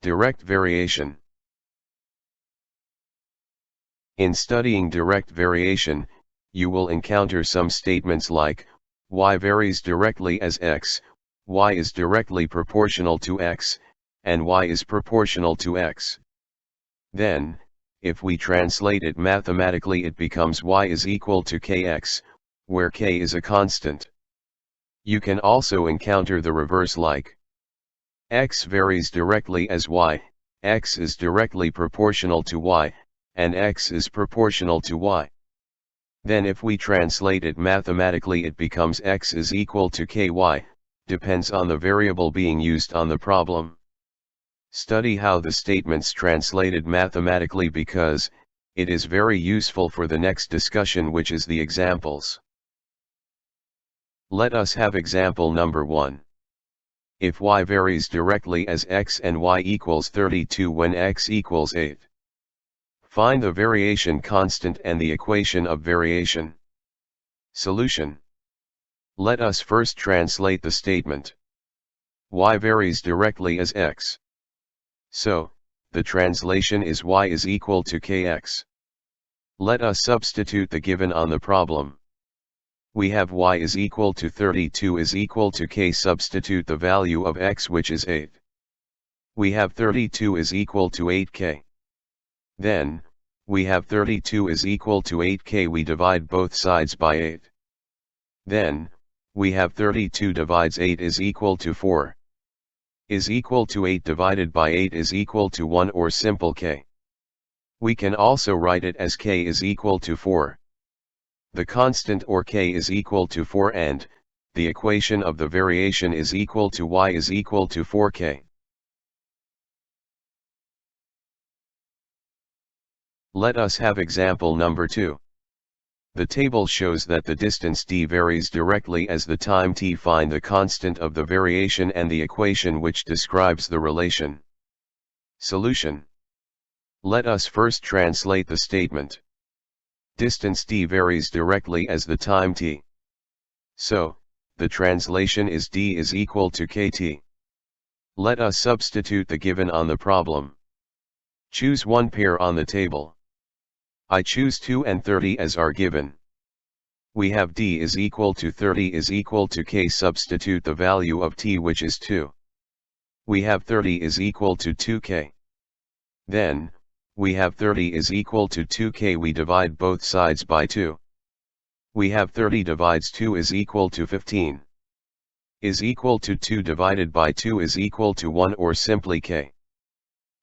Direct variation. In studying direct variation, you will encounter some statements like, y varies directly as x, y is directly proportional to x, and y is proportional to x. Then, if we translate it mathematically, it becomes y is equal to kx, where k is a constant. You can also encounter the reverse like, x varies directly as y, x is directly proportional to y, and x is proportional to y. Then if we translate it mathematically, it becomes x is equal to ky, depends on the variable being used on the problem. Study how the statements translated mathematically, because it is very useful for the next discussion, which is the examples. Let us have example number 1. If y varies directly as x and y equals 32 when x equals 8. Find the variation constant and the equation of variation. Solution. Let us first translate the statement. Y varies directly as x. So, the translation is y is equal to kx. Let us substitute the given on the problem. We have y is equal to 32 is equal to k. Substitute the value of x, which is 8. We have 32 is equal to 8k. Then, we have 32 is equal to 8k. We divide both sides by 8. Then, we have 32 divides 8 is equal to 4. Is equal to 8 divided by 8 is equal to 1, or simple k. We can also write it as k is equal to 4. The constant, or k, is equal to 4, and the equation of the variation is equal to y is equal to 4k. Let us have example number 2. The table shows that the distance d varies directly as the time t. Find the constant of the variation and the equation which describes the relation. Solution. Let us first translate the statement. Distance d varies directly as the time t. So, the translation is d is equal to kt. Let us substitute the given on the problem. Choose one pair on the table. I choose 2 and 30 as our given. We have d is equal to 30 is equal to k. Substitute the value of t, which is 2. We have 30 is equal to 2k. Then, we have 30 is equal to 2k. We divide both sides by 2. We have 30 divides 2 is equal to 15. Is equal to 2 divided by 2 is equal to 1, or simply k.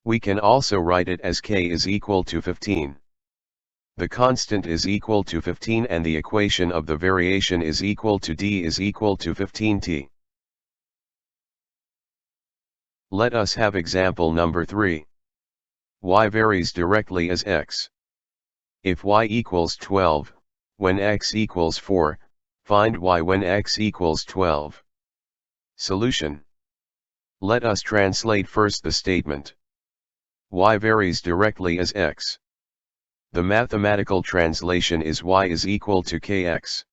We can also write it as k is equal to 15. The constant is equal to 15 and the equation of the variation is equal to d is equal to 15t. Let us have example number 3. Y varies directly as x. If y equals 12, when x equals 4, find y when x equals 12. Solution. Let us translate first the statement. Y varies directly as x. The mathematical translation is y is equal to kx.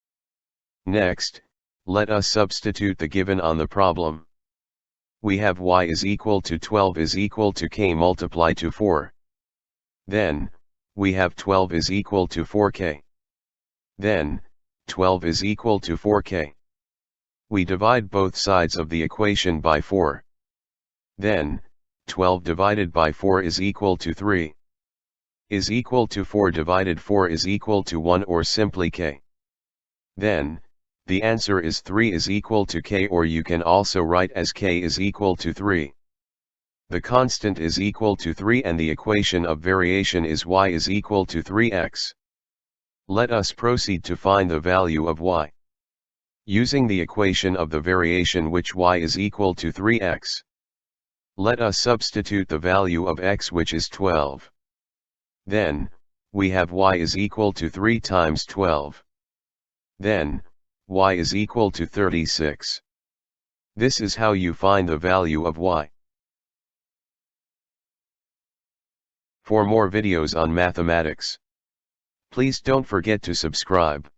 Next, let us substitute the given on the problem. We have y is equal to 12 is equal to k multiplied to 4. Then, we have 12 is equal to 4k. Then, 12 is equal to 4k. We divide both sides of the equation by 4. Then, 12 divided by 4 is equal to 3. Is equal to 4 divided 4 is equal to 1, or simply k. Then, the answer is 3 is equal to k, or you can also write as k is equal to 3. The constant is equal to 3 and the equation of variation is y is equal to 3x. Let us proceed to find the value of y. Using the equation of the variation, which y is equal to 3x. Let us substitute the value of x, which is 12. Then, we have y is equal to 3 times 12. Then, y is equal to 36. This is how you find the value of y. For more videos on mathematics, please don't forget to subscribe.